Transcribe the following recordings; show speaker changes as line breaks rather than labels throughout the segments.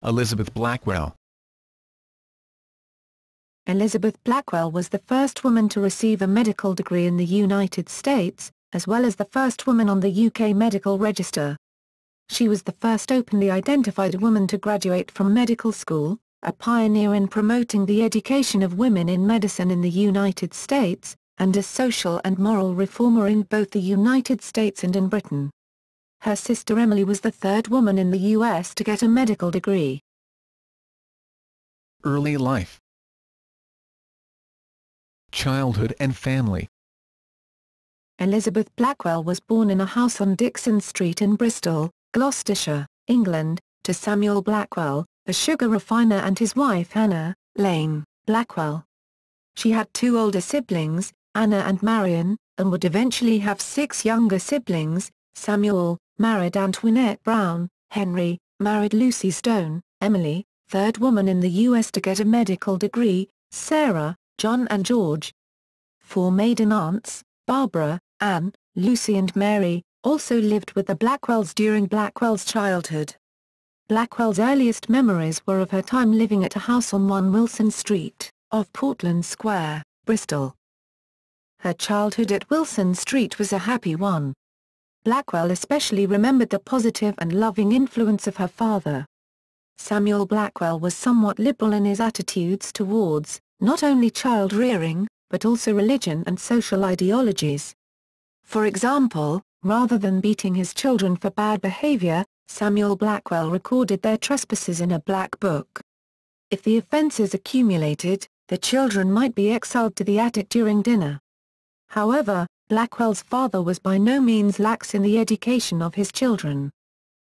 Elizabeth Blackwell.
Elizabeth Blackwell was the first woman to receive a medical degree in the United States, as well as the first woman on the UK Medical Register. She was the first openly identified woman to graduate from medical school, a pioneer in promoting the education of women in medicine in the United States, and a social and moral reformer in both the United States and in Britain. Her sister Emily was the third woman in the U.S. to get a medical degree.
Early life. Childhood and family.
Elizabeth Blackwell was born in a house on Dixon Street in Bristol, Gloucestershire, England, to Samuel Blackwell, a sugar refiner, and his wife Anna Lane Blackwell. She had two older siblings, Anna and Marion, and would eventually have six younger siblings: Samuel, married Antoinette Brown; Henry, married Lucy Stone; Emily, third woman in the U.S. to get a medical degree; Sarah, John and George. Four maiden aunts, Barbara, Anne, Lucy and Mary, also lived with the Blackwells during Blackwell's childhood. Blackwell's earliest memories were of her time living at a house on 1 Wilson Street, off Portland Square, Bristol. Her childhood at Wilson Street was a happy one. Blackwell especially remembered the positive and loving influence of her father. Samuel Blackwell was somewhat liberal in his attitudes towards, not only child rearing, but also religion and social ideologies. For example, rather than beating his children for bad behavior, Samuel Blackwell recorded their trespasses in a black book. If the offenses accumulated, the children might be exiled to the attic during dinner. However, Blackwell's father was by no means lax in the education of his children.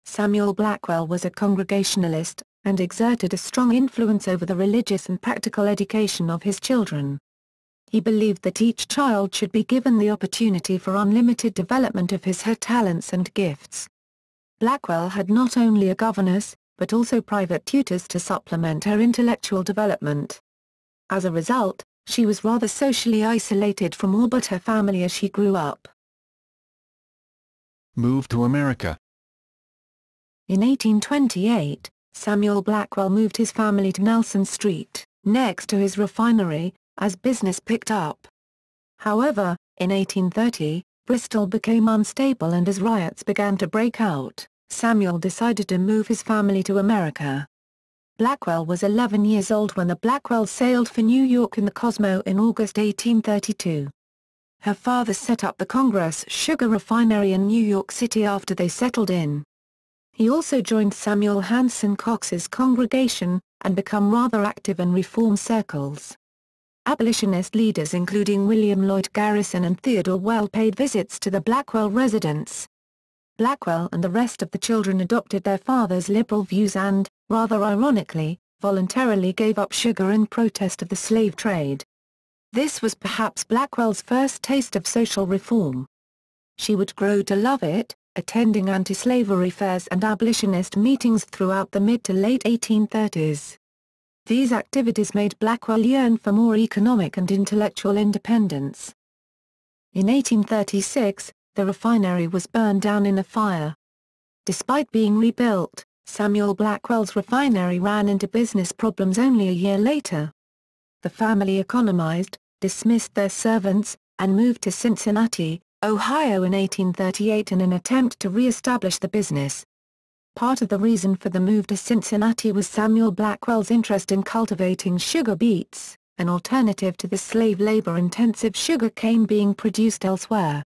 Samuel Blackwell was a Congregationalist, and exerted a strong influence over the religious and practical education of his children. He believed that each child should be given the opportunity for unlimited development of his/her talents and gifts. Blackwell had not only a governess, but also private tutors to supplement her intellectual development. As a result, she was rather socially isolated from all but her family as she grew up.
Moved to America.
In 1828, Samuel Blackwell moved his family to Nelson Street, next to his refinery, as business picked up. However, in 1830, Bristol became unstable, and as riots began to break out, Samuel decided to move his family to America. Blackwell was 11 years old when the Blackwells sailed for New York in the Cosmo in August 1832. Her father set up the Congress sugar refinery in New York City after they settled in. He also joined Samuel Hanson Cox's congregation, and became rather active in reform circles. Abolitionist leaders including William Lloyd Garrison and Theodore Well paid visits to the Blackwell residence. Blackwell and the rest of the children adopted their father's liberal views and, rather ironically, voluntarily gave up sugar in protest of the slave trade. This was perhaps Blackwell's first taste of social reform. She would grow to love it, attending anti-slavery fairs and abolitionist meetings throughout the mid to late 1830s. These activities made Blackwell yearn for more economic and intellectual independence. In 1836, the refinery was burned down in a fire. Despite being rebuilt, Samuel Blackwell's refinery ran into business problems only a year later. The family economized, dismissed their servants, and moved to Cincinnati, Ohio in 1838 in an attempt to re-establish the business. Part of the reason for the move to Cincinnati was Samuel Blackwell's interest in cultivating sugar beets, an alternative to the slave labor-intensive sugar cane being produced elsewhere.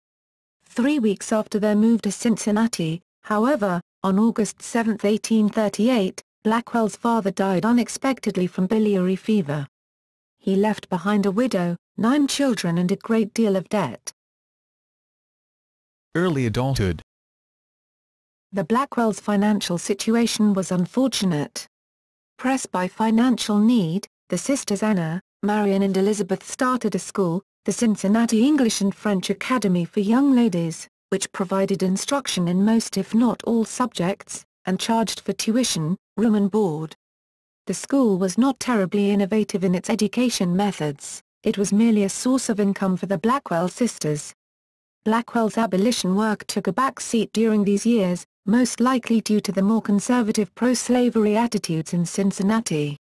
3 weeks after their move to Cincinnati, however, on August 7, 1838, Blackwell's father died unexpectedly from biliary fever. He left behind a widow, 9 children and a great deal of debt.
Early adulthood.
The Blackwells' financial situation was unfortunate. Pressed by financial need, the sisters Anna, Marion and Elizabeth started a school, the Cincinnati English and French Academy for Young Ladies, which provided instruction in most if not all subjects, and charged for tuition, room and board. The school was not terribly innovative in its education methods, it was merely a source of income for the Blackwell sisters. Blackwell's abolition work took a back seat during these years, most likely due to the more conservative pro-slavery attitudes in Cincinnati.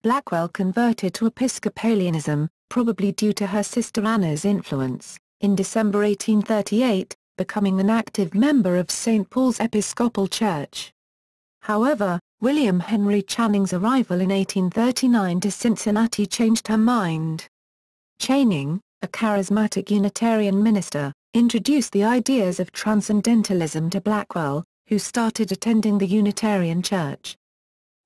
Blackwell converted to Episcopalianism, probably due to her sister Anna's influence, in December 1838, becoming an active member of St. Paul's Episcopal Church. However, William Henry Channing's arrival in 1839 to Cincinnati changed her mind. Channing, a charismatic Unitarian minister, introduced the ideas of transcendentalism to Blackwell, who started attending the Unitarian Church.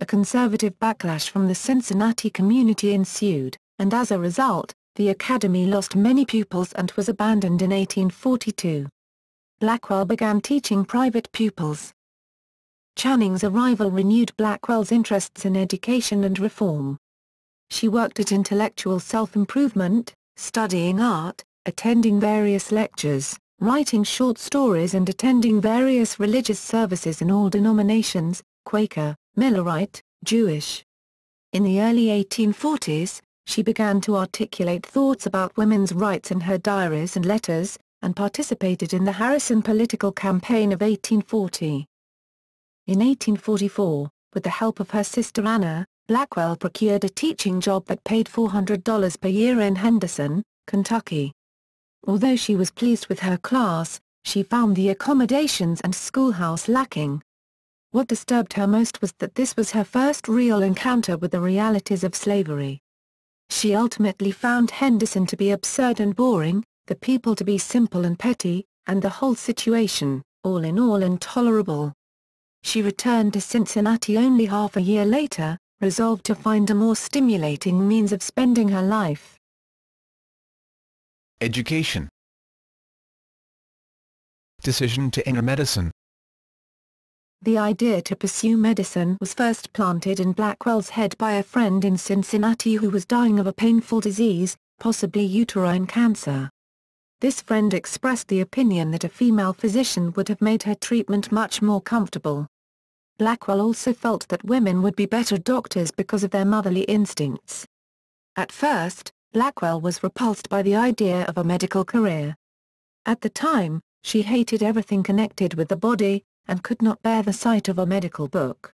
A conservative backlash from the Cincinnati community ensued, and as a result, the academy lost many pupils and was abandoned in 1842. Blackwell began teaching private pupils. Channing's arrival renewed Blackwell's interests in education and reform. She worked at intellectual self-improvement, studying art, attending various lectures, writing short stories and attending various religious services in all denominations, Quaker, Millerite, Jewish. In the early 1840s, she began to articulate thoughts about women's rights in her diaries and letters, and participated in the Harrison political campaign of 1840. In 1844, with the help of her sister Anna, Blackwell procured a teaching job that paid $400 per year in Henderson, Kentucky. Although she was pleased with her class, she found the accommodations and schoolhouse lacking. What disturbed her most was that this was her first real encounter with the realities of slavery. She ultimately found Henderson to be absurd and boring, the people to be simple and petty, and the whole situation, all in all, intolerable. She returned to Cincinnati only half a year later, resolved to find a more stimulating means of spending her life.
Education. Decision to enter medicine.
The idea to pursue medicine was first planted in Blackwell's head by a friend in Cincinnati who was dying of a painful disease, possibly uterine cancer. This friend expressed the opinion that a female physician would have made her treatment much more comfortable. Blackwell also felt that women would be better doctors because of their motherly instincts. At first, Blackwell was repulsed by the idea of a medical career. At the time, she hated everything connected with the body, and could not bear the sight of a medical book.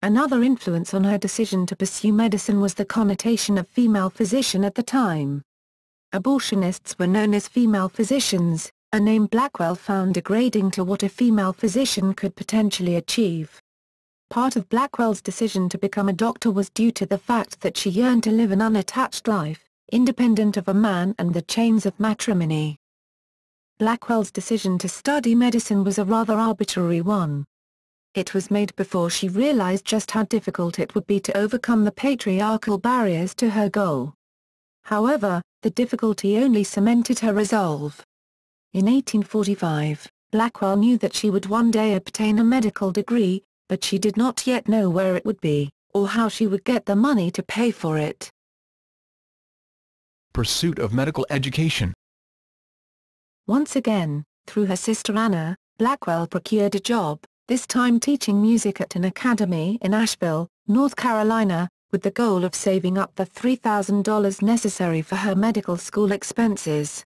Another influence on her decision to pursue medicine was the connotation of female physician at the time. Abortionists were known as female physicians, a name Blackwell found degrading to what a female physician could potentially achieve. Part of Blackwell's decision to become a doctor was due to the fact that she yearned to live an unattached life, independent of a man and the chains of matrimony. Blackwell's decision to study medicine was a rather arbitrary one. It was made before she realized just how difficult it would be to overcome the patriarchal barriers to her goal. However, the difficulty only cemented her resolve. In 1845, Blackwell knew that she would one day obtain a medical degree, but she did not yet know where it would be, or how she would get the money to pay for it.
Pursuit of medical education.
Once again, through her sister Anna, Blackwell procured a job, this time teaching music at an academy in Asheville, North Carolina, with the goal of saving up the $3,000 necessary for her medical school expenses.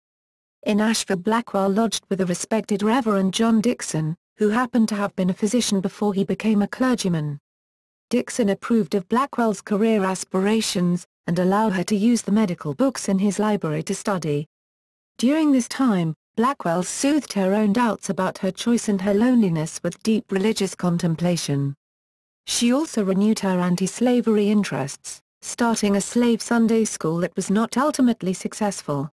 In Asheville, Blackwell lodged with a respected Reverend John Dixon, who happened to have been a physician before he became a clergyman. Dixon approved of Blackwell's career aspirations, and allowed her to use the medical books in his library to study. During this time, Blackwell soothed her own doubts about her choice and her loneliness with deep religious contemplation. She also renewed her anti-slavery interests, starting a slave Sunday school that was not ultimately successful.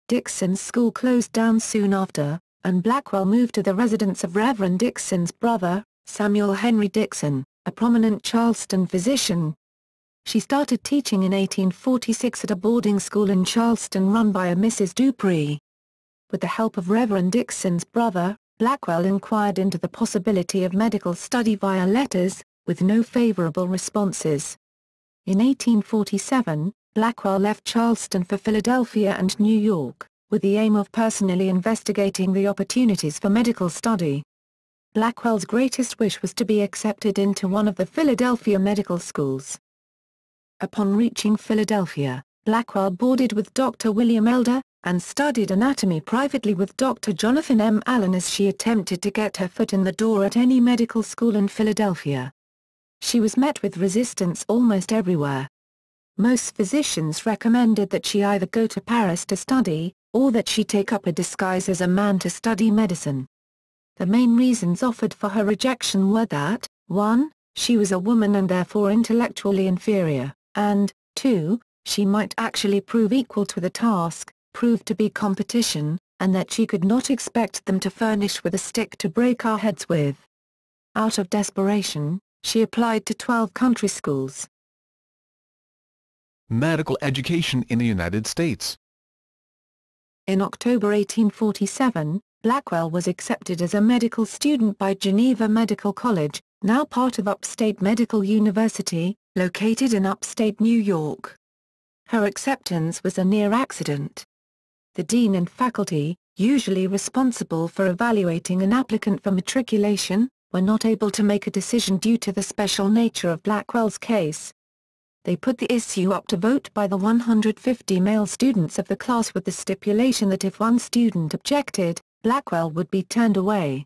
Dixon's school closed down soon after, and Blackwell moved to the residence of Reverend Dixon's brother, Samuel Henry Dixon, a prominent Charleston physician. She started teaching in 1846 at a boarding school in Charleston run by a Mrs. Dupree. With the help of Reverend Dixon's brother, Blackwell inquired into the possibility of medical study via letters, with no favorable responses. In 1847, Blackwell left Charleston for Philadelphia and New York, with the aim of personally investigating the opportunities for medical study. Blackwell's greatest wish was to be accepted into one of the Philadelphia medical schools. Upon reaching Philadelphia, Blackwell boarded with Dr. William Elder, and studied anatomy privately with Dr. Jonathan M. Allen as she attempted to get her foot in the door at any medical school in Philadelphia. She was met with resistance almost everywhere. Most physicians recommended that she either go to Paris to study, or that she take up a disguise as a man to study medicine. The main reasons offered for her rejection were that, 1, she was a woman and therefore intellectually inferior, and, 2, she might actually prove equal to the task, prove to be competition, and that she could not expect them to furnish with a stick to break our heads with. Out of desperation, she applied to 12 country schools.
Medical education in the United States.
In October 1847, Blackwell was accepted as a medical student by Geneva Medical College, now part of Upstate Medical University, located in upstate New York. Her acceptance was a near accident. The dean and faculty, usually responsible for evaluating an applicant for matriculation, were not able to make a decision due to the special nature of Blackwell's case. They put the issue up to vote by the 150 male students of the class with the stipulation that if one student objected, Blackwell would be turned away.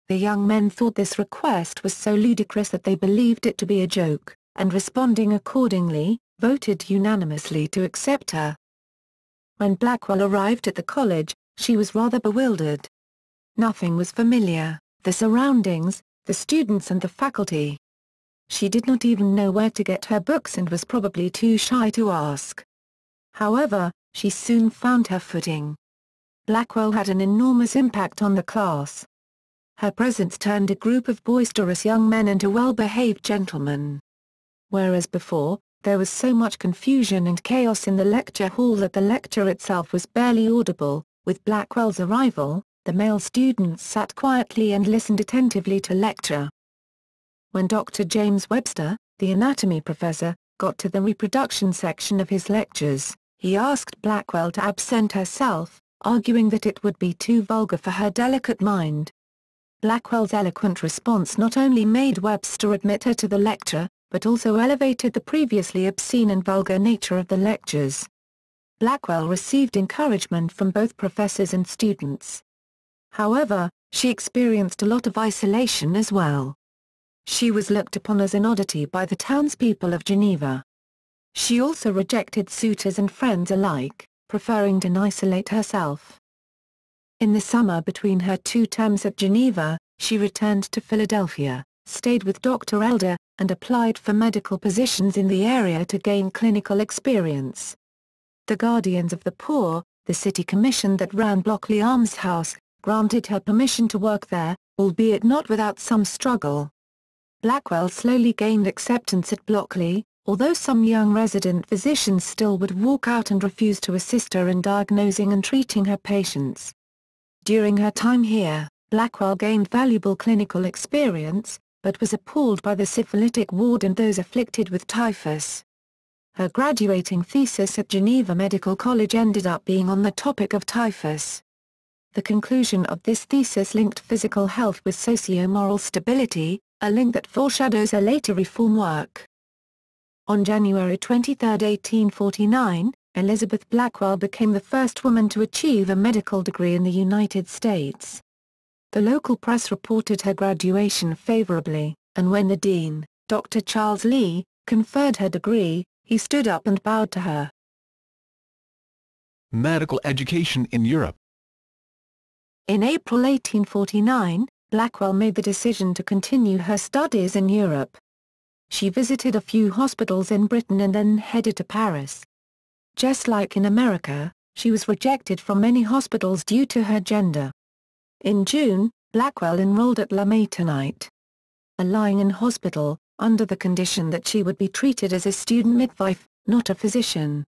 The young men thought this request was so ludicrous that they believed it to be a joke, and responding accordingly, voted unanimously to accept her. When Blackwell arrived at the college, she was rather bewildered. Nothing was familiar, the surroundings, the students and the faculty. She did not even know where to get her books and was probably too shy to ask. However, she soon found her footing. Blackwell had an enormous impact on the class. Her presence turned a group of boisterous young men into well-behaved gentlemen. Whereas before, there was so much confusion and chaos in the lecture hall that the lecture itself was barely audible, with Blackwell's arrival, the male students sat quietly and listened attentively to lecture. When Dr. James Webster, the anatomy professor, got to the reproduction section of his lectures, he asked Blackwell to absent herself, arguing that it would be too vulgar for her delicate mind. Blackwell's eloquent response not only made Webster admit her to the lecture, but also elevated the previously obscene and vulgar nature of the lectures. Blackwell received encouragement from both professors and students. However, she experienced a lot of isolation as well. She was looked upon as an oddity by the townspeople of Geneva. She also rejected suitors and friends alike, preferring to isolate herself. In the summer between her 2 terms at Geneva, she returned to Philadelphia, stayed with Dr. Elder, and applied for medical positions in the area to gain clinical experience. The Guardians of the Poor, the city commission that ran Blockley Arms House, granted her permission to work there, albeit not without some struggle. Blackwell slowly gained acceptance at Blockley, although some young resident physicians still would walk out and refuse to assist her in diagnosing and treating her patients. During her time here, Blackwell gained valuable clinical experience, but was appalled by the syphilitic ward and those afflicted with typhus. Her graduating thesis at Geneva Medical College ended up being on the topic of typhus. The conclusion of this thesis linked physical health with socio-moral stability, a link that foreshadows her later reform work. On January 23, 1849, Elizabeth Blackwell became the first woman to achieve a medical degree in the United States. The local press reported her graduation favorably, and when the dean, Dr. Charles Lee, conferred her degree, he stood up and bowed to her.
Medical education in Europe.
In April 1849, Blackwell made the decision to continue her studies in Europe. She visited a few hospitals in Britain and then headed to Paris. Just like in America, she was rejected from many hospitals due to her gender. In June, Blackwell enrolled at La Matonite, a lying-in hospital, under the condition that she would be treated as a student midwife, not a physician.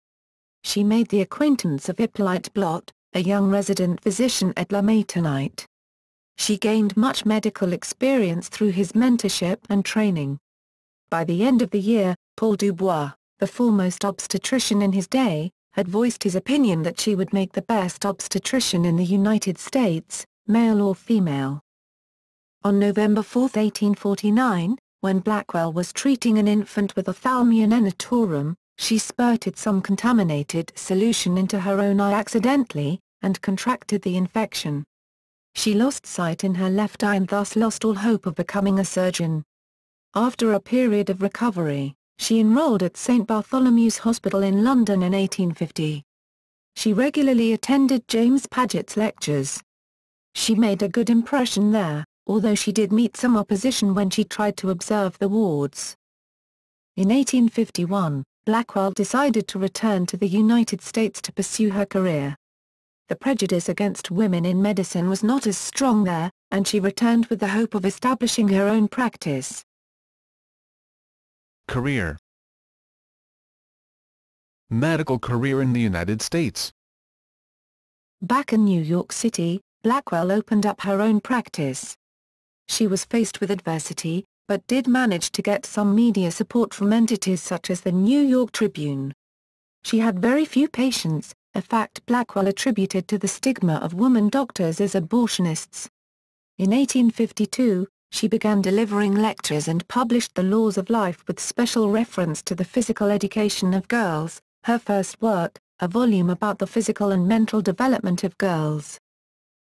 She made the acquaintance of Hippolyte Blot, a young resident physician at La Matonite. She gained much medical experience through his mentorship and training. By the end of the year, Paul Dubois, the foremost obstetrician in his day, had voiced his opinion that she would make the best obstetrician in the United States, male or female. On November 4, 1849, when Blackwell was treating an infant with ophthalmia nenatorum, she spurted some contaminated solution into her own eye accidentally, and contracted the infection. She lost sight in her left eye and thus lost all hope of becoming a surgeon. After a period of recovery, she enrolled at St Bartholomew's Hospital in London in 1850. She regularly attended James Paget's lectures. She made a good impression there, although she did meet some opposition when she tried to observe the wards. In 1851, Blackwell decided to return to the United States to pursue her career. The prejudice against women in medicine was not as strong there, and she returned with the hope of establishing her own practice.
Career. Medical career in the United States.
Back in New York City, Blackwell opened up her own practice. She was faced with adversity, but did manage to get some media support from entities such as the New York Tribune. She had very few patients, a fact Blackwell attributed to the stigma of women doctors as abortionists. In 1852, she began delivering lectures and published The Laws of Life with special reference to the physical education of girls, her first work, a volume about the physical and mental development of girls.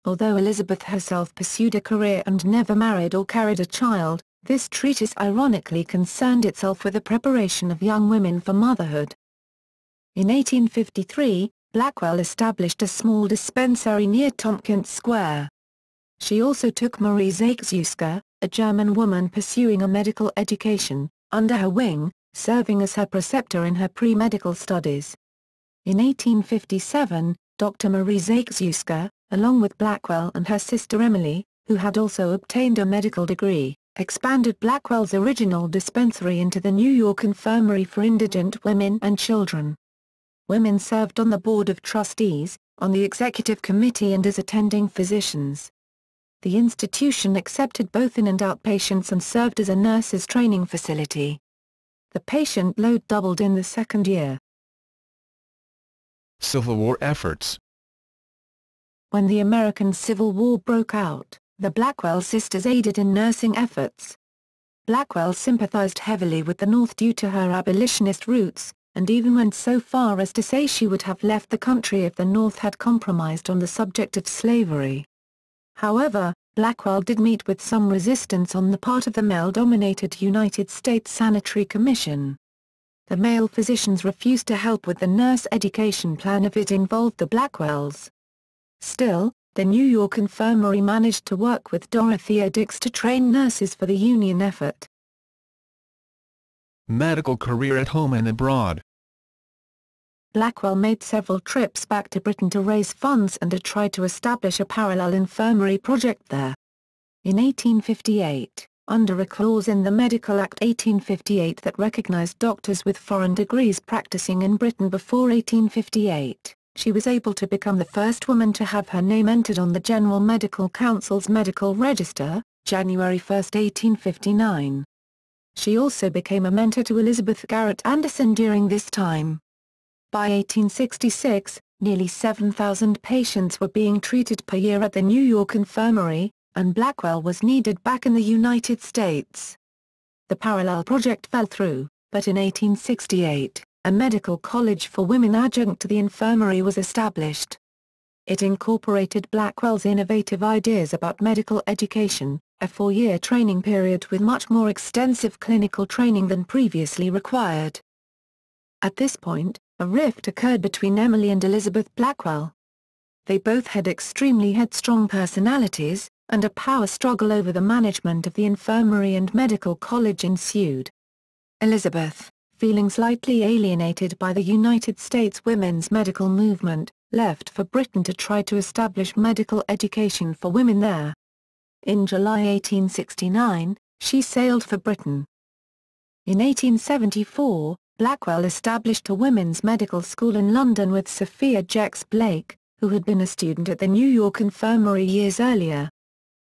Although Elizabeth herself pursued a career and never married or carried a child, this treatise ironically concerned itself with the preparation of young women for motherhood. In 1853, Blackwell established a small dispensary near Tompkins Square. She also took Marie Zajewska, a German woman pursuing a medical education, under her wing, serving as her preceptor in her pre-medical studies. In 1857, Dr. Marie Zajewska, along with Blackwell and her sister Emily, who had also obtained a medical degree, expanded Blackwell's original dispensary into the New York Infirmary for Indigent Women and Children. Women served on the Board of Trustees, on the Executive Committee and as attending physicians. The institution accepted both in and out patients and served as a nurses' training facility. The patient load doubled in the second year.
Civil War efforts.
When the American Civil War broke out, the Blackwell sisters aided in nursing efforts. Blackwell sympathized heavily with the North due to her abolitionist roots, and even went so far as to say she would have left the country if the North had compromised on the subject of slavery. However, Blackwell did meet with some resistance on the part of the male-dominated United States Sanitary Commission. The male physicians refused to help with the nurse education plan if it involved the Blackwells. Still, the New York Infirmary managed to work with Dorothea Dix to train nurses for the Union effort.
Medical career at home and abroad.
Blackwell made several trips back to Britain to raise funds and to try to establish a parallel infirmary project there. In 1858, under a clause in the Medical Act 1858 that recognized doctors with foreign degrees practicing in Britain before 1858, she was able to become the first woman to have her name entered on the General Medical Council's Medical Register, January 1, 1859. She also became a mentor to Elizabeth Garrett Anderson during this time. By 1866, nearly 7,000 patients were being treated per year at the New York Infirmary, and Blackwell was needed back in the United States. The parallel project fell through, but in 1868, a medical college for women adjunct to the infirmary was established. It incorporated Blackwell's innovative ideas about medical education, a 4-year training period with much more extensive clinical training than previously required. At this point, a rift occurred between Emily and Elizabeth Blackwell. They both had extremely headstrong personalities, and a power struggle over the management of the infirmary and medical college ensued. Elizabeth, feeling slightly alienated by the United States women's medical movement, left for Britain to try to establish medical education for women there. In July 1869, she sailed for Britain. In 1874, Blackwell established a women's medical school in London with Sophia Jex Blake, who had been a student at the New York Infirmary years earlier.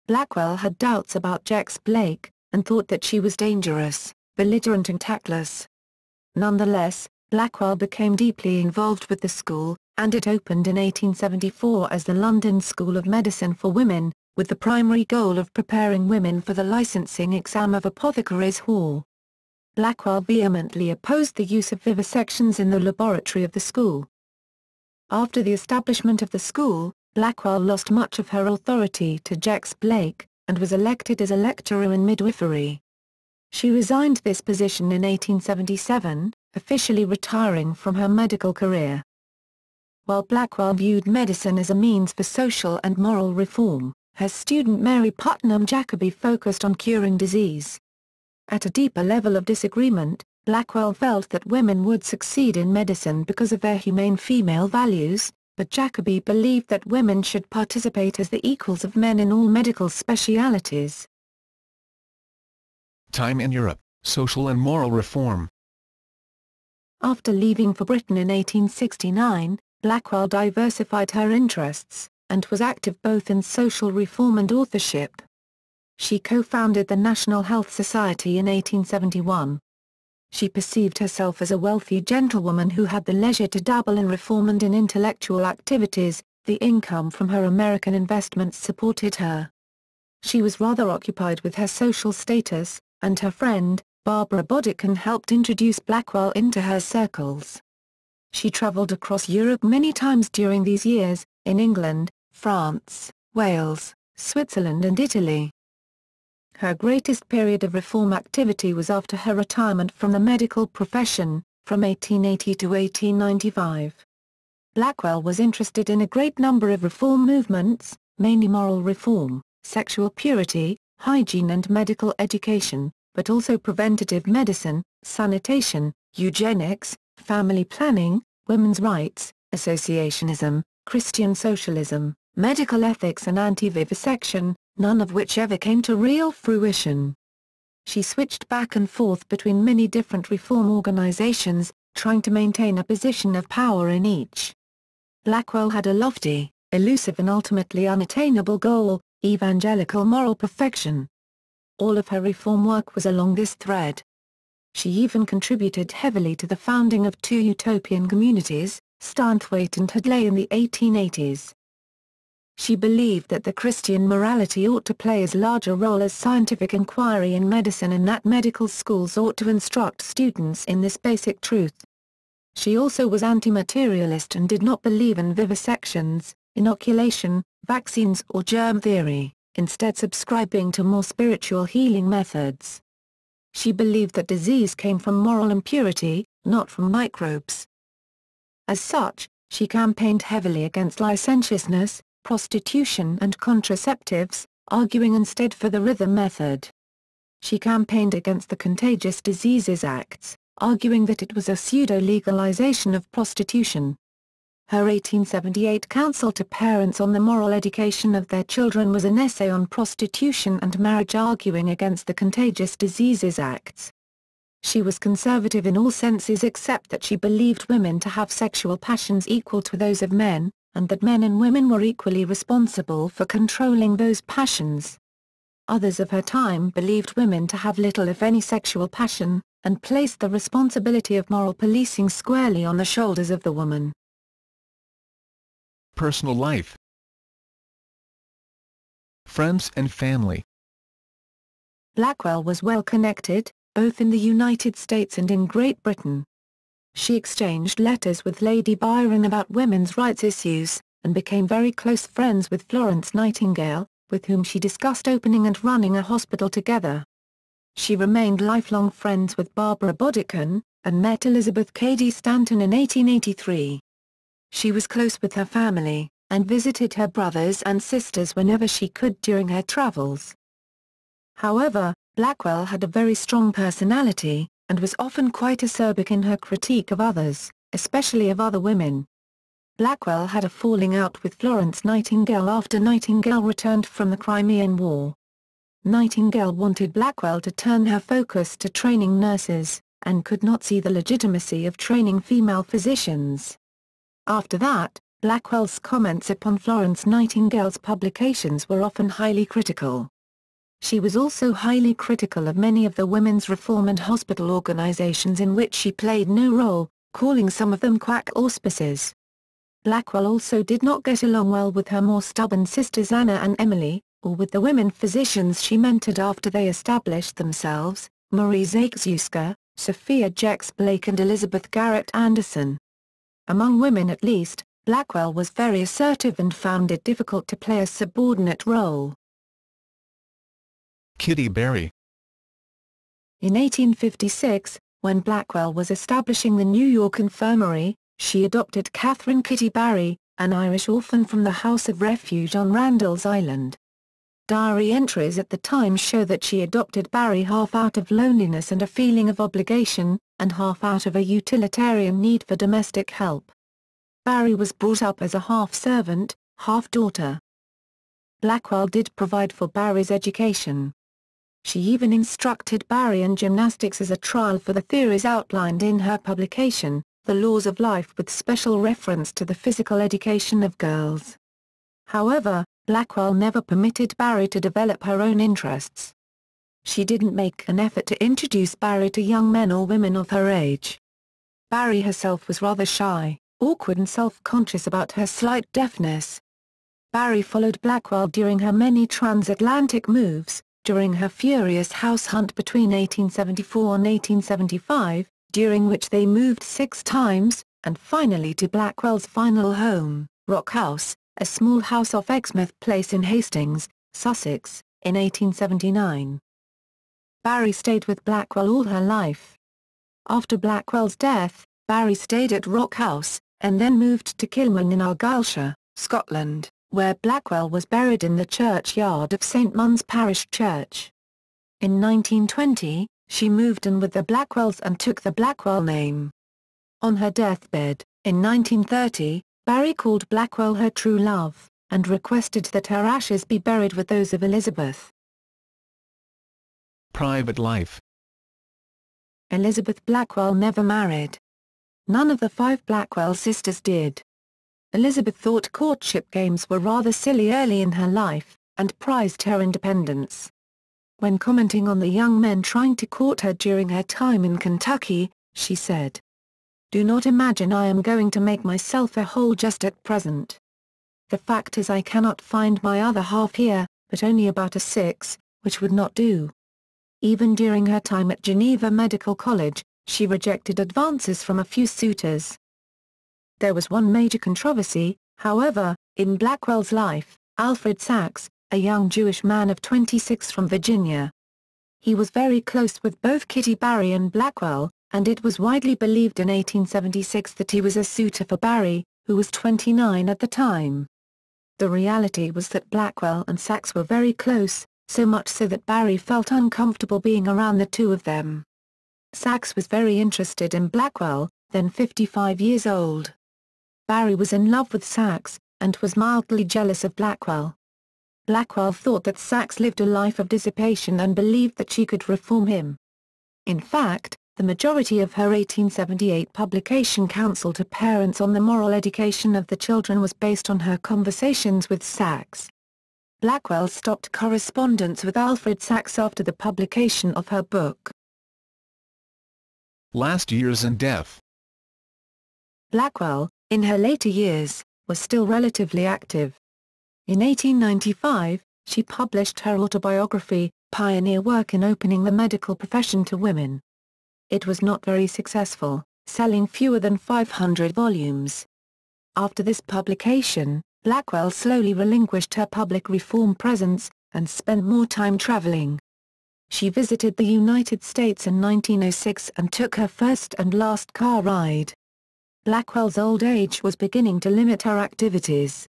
Blackwell had doubts about Jex Blake, and thought that she was dangerous, belligerent and tactless. Nonetheless, Blackwell became deeply involved with the school, and it opened in 1874 as the London School of Medicine for Women, with the primary goal of preparing women for the licensing exam of Apothecaries Hall. Blackwell vehemently opposed the use of vivisections in the laboratory of the school. After the establishment of the school, Blackwell lost much of her authority to Jex Blake, and was elected as a lecturer in midwifery. She resigned this position in 1877, officially retiring from her medical career. While Blackwell viewed medicine as a means for social and moral reform, her student Mary Putnam Jacobi focused on curing disease. At a deeper level of disagreement, Blackwell felt that women would succeed in medicine because of their humane female values, but Jacobi believed that women should participate as the equals of men in all medical specialities.
Time in Europe, social and moral reform.
After leaving for Britain in 1869, Blackwell diversified her interests, and was active both in social reform and authorship. She co-founded the National Health Society in 1871. She perceived herself as a wealthy gentlewoman who had the leisure to dabble in reform and in intellectual activities. The income from her American investments supported her. She was rather occupied with her social status, and her friend, Barbara Bodkin, helped introduce Blackwell into her circles. She traveled across Europe many times during these years, in England, France, Wales, Switzerland and Italy. Her greatest period of reform activity was after her retirement from the medical profession, from 1880 to 1895. Blackwell was interested in a great number of reform movements, mainly moral reform, sexual purity, hygiene and medical education, but also preventative medicine, sanitation, eugenics, family planning, women's rights, associationism, Christian socialism, medical ethics and anti-vivisection, none of which ever came to real fruition. She switched back and forth between many different reform organizations, trying to maintain a position of power in each. Blackwell had a lofty, elusive and ultimately unattainable goal: evangelical moral perfection. All of her reform work was along this thread. She even contributed heavily to the founding of two utopian communities, Stanthwaite and Hadley, in the 1880s. She believed that the Christian morality ought to play as large a role as scientific inquiry in medicine, and that medical schools ought to instruct students in this basic truth. She also was anti-materialist and did not believe in vivisections, inoculation, vaccines or germ theory, instead subscribing to more spiritual healing methods. She believed that disease came from moral impurity, not from microbes. As such, she campaigned heavily against licentiousness, prostitution and contraceptives, arguing instead for the rhythm method. She campaigned against the Contagious Diseases Acts, arguing that it was a pseudo-legalization of prostitution. Her 1878 counsel to parents on the moral education of their children was an essay on prostitution and marriage, arguing against the Contagious Diseases Acts. She was conservative in all senses except that she believed women to have sexual passions equal to those of men, and that men and women were equally responsible for controlling those passions. Others of her time believed women to have little if any sexual passion, and placed the responsibility of moral policing squarely on the shoulders of the woman.
Personal life. Friends and family.
Blackwell was well connected, both in the United States and in Great Britain. She exchanged letters with Lady Byron about women's rights issues, and became very close friends with Florence Nightingale, with whom she discussed opening and running a hospital together. She remained lifelong friends with Barbara Bodkin, and met Elizabeth Cady Stanton in 1883. She was close with her family, and visited her brothers and sisters whenever she could during her travels. However, Blackwell had a very strong personality, and was often quite acerbic in her critique of others, especially of other women. Blackwell had a falling out with Florence Nightingale after Nightingale returned from the Crimean War. Nightingale wanted Blackwell to turn her focus to training nurses, and could not see the legitimacy of training female physicians. After that, Blackwell's comments upon Florence Nightingale's publications were often highly critical. She was also highly critical of many of the women's reform and hospital organizations in which she played no role, calling some of them quack auspices. Blackwell also did not get along well with her more stubborn sisters Anna and Emily, or with the women physicians she mentored after they established themselves, Marie Zakszuska, Sophia Jex Blake and Elizabeth Garrett Anderson. Among women at least, Blackwell was very assertive and found it difficult to play a subordinate role.
Kitty Barry.
In 1856, when Blackwell was establishing the New York Infirmary, she adopted Catherine Kitty Barry, an Irish orphan from the House of Refuge on Randall's Island. Diary entries at the time show that she adopted Barry half out of loneliness and a feeling of obligation, and half out of a utilitarian need for domestic help. Barry was brought up as a half-servant, half-daughter. Blackwell did provide for Barry's education. She even instructed Barry in gymnastics as a trial for the theories outlined in her publication, The Laws of Life, with special reference to the physical education of girls. However, Blackwell never permitted Barry to develop her own interests. She didn't make an effort to introduce Barry to young men or women of her age. Barry herself was rather shy, awkward and self-conscious about her slight deafness. Barry followed Blackwell during her many transatlantic moves, during her furious house hunt between 1874 and 1875, during which they moved 6 times, and finally to Blackwell's final home, Rock House, a small house off Exmouth Place in Hastings, Sussex, in 1879. Barry stayed with Blackwell all her life. After Blackwell's death, Barry stayed at Rock House, and then moved to Kilmun in Argyllshire, Scotland, where Blackwell was buried in the churchyard of St Mun's Parish Church. In 1920, she moved in with the Blackwells and took the Blackwell name. On her deathbed, in 1930, Barry called Blackwell her true love, and requested that her ashes be buried with those of Elizabeth.
Private life.
Elizabeth Blackwell never married. None of the 5 Blackwell sisters did. Elizabeth thought courtship games were rather silly early in her life, and prized her independence. When commenting on the young men trying to court her during her time in Kentucky, she said, "Do not imagine I am going to make myself a whole just at present. The fact is I cannot find my other half here, but only about a 6, which would not do." Even during her time at Geneva Medical College, she rejected advances from a few suitors. There was one major controversy, however, in Blackwell's life: Alfred Sachs, a young Jewish man of 26 from Virginia. He was very close with both Kitty Barry and Blackwell, and it was widely believed in 1876 that he was a suitor for Barry, who was 29 at the time. The reality was that Blackwell and Sachs were very close, so much so that Barry felt uncomfortable being around the two of them. Sachs was very interested in Blackwell, then 55 years old. Barry was in love with Sachs, and was mildly jealous of Blackwell. Blackwell thought that Sachs lived a life of dissipation and believed that she could reform him. In fact, the majority of her 1878 publication Counsel to Parents on the Moral Education of the Children was based on her conversations with Sachs. Blackwell stopped correspondence with Alfred Sachs after the publication of her book.
Last years and death.
Blackwell, in her later years, was still relatively active. In 1895, she published her autobiography, Pioneer Work in Opening the Medical Profession to Women. It was not very successful, selling fewer than 500 volumes. After this publication, Blackwell slowly relinquished her public reform presence, and spent more time traveling. She visited the United States in 1906 and took her first and last car ride. Blackwell's old age was beginning to limit her activities.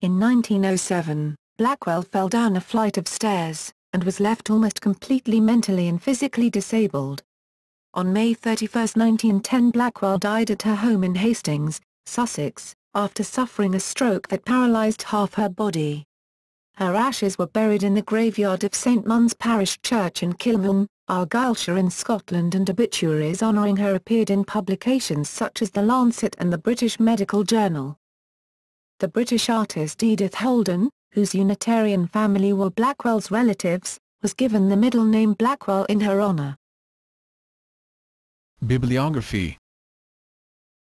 In 1907, Blackwell fell down a flight of stairs, and was left almost completely mentally and physically disabled. On May 31, 1910, Blackwell died at her home in Hastings, Sussex, after suffering a stroke that paralyzed half her body. Her ashes were buried in the graveyard of St Mun's Parish Church in Kilmun, Argyllshire in Scotland, and obituaries honouring her appeared in publications such as The Lancet and the British Medical Journal. The British artist Edith Holden, whose Unitarian family were Blackwell's relatives, was given the middle name Blackwell in her honour.
Bibliography.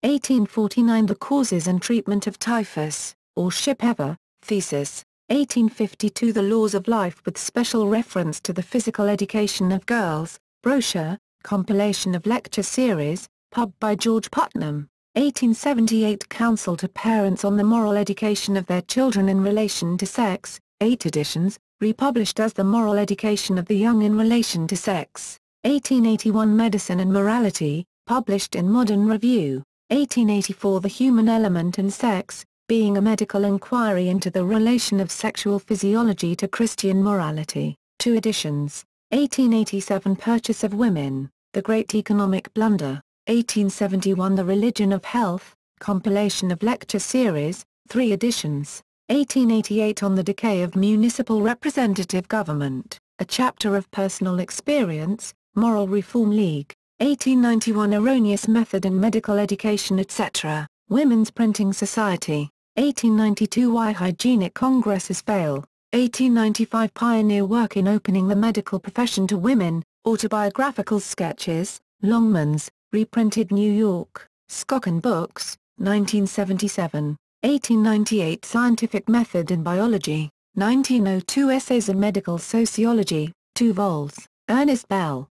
1849 The Causes and Treatment of Typhus, or Ship-Ever, Thesis, 1852 The Laws of Life with special reference to the physical education of girls, brochure, compilation of lecture series, pub by George Putnam, 1878. Counsel to Parents on the Moral Education of Their Children in Relation to Sex, 8 editions, republished as The Moral Education of the Young in Relation to Sex, 1881. Medicine and Morality, published in Modern Review, 1884. The Human Element in Sex, being a medical inquiry into the relation of sexual physiology to Christian morality, 2 editions, 1887. Purchase of Women, The Great Economic Blunder, 1871. The Religion of Health, compilation of lecture series, 3 editions, 1888. On the Decay of Municipal Representative Government, a chapter of personal experience, Moral Reform League, 1891. Erroneous Method in Medical Education etc., Women's Printing Society, 1892. Why Hygienic Congresses Fail, 1895. Pioneer work in opening the medical profession to women, Autobiographical Sketches, Longmans, reprinted New York, Skocken Books, 1977, 1898. Scientific Method in Biology, 1902. Essays in Medical Sociology, 2 vols, Ernest Bell.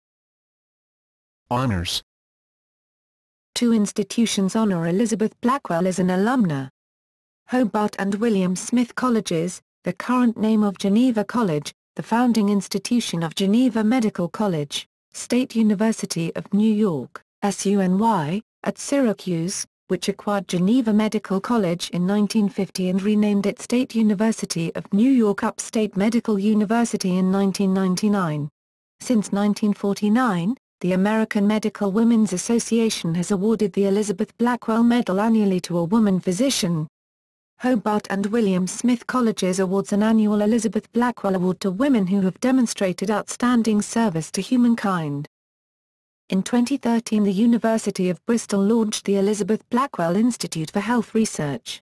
Honors.
2 institutions honor Elizabeth Blackwell as an alumna. Hobart and William Smith Colleges, the current name of Geneva College, the founding institution of Geneva Medical College, State University of New York, SUNY, at Syracuse, which acquired Geneva Medical College in 1950 and renamed it State University of New York Upstate Medical University in 1999. Since 1949, the American Medical Women's Association has awarded the Elizabeth Blackwell Medal annually to a woman physician. Hobart and William Smith Colleges awards an annual Elizabeth Blackwell Award to women who have demonstrated outstanding service to humankind. In 2013, the University of Bristol launched the Elizabeth Blackwell Institute for Health Research,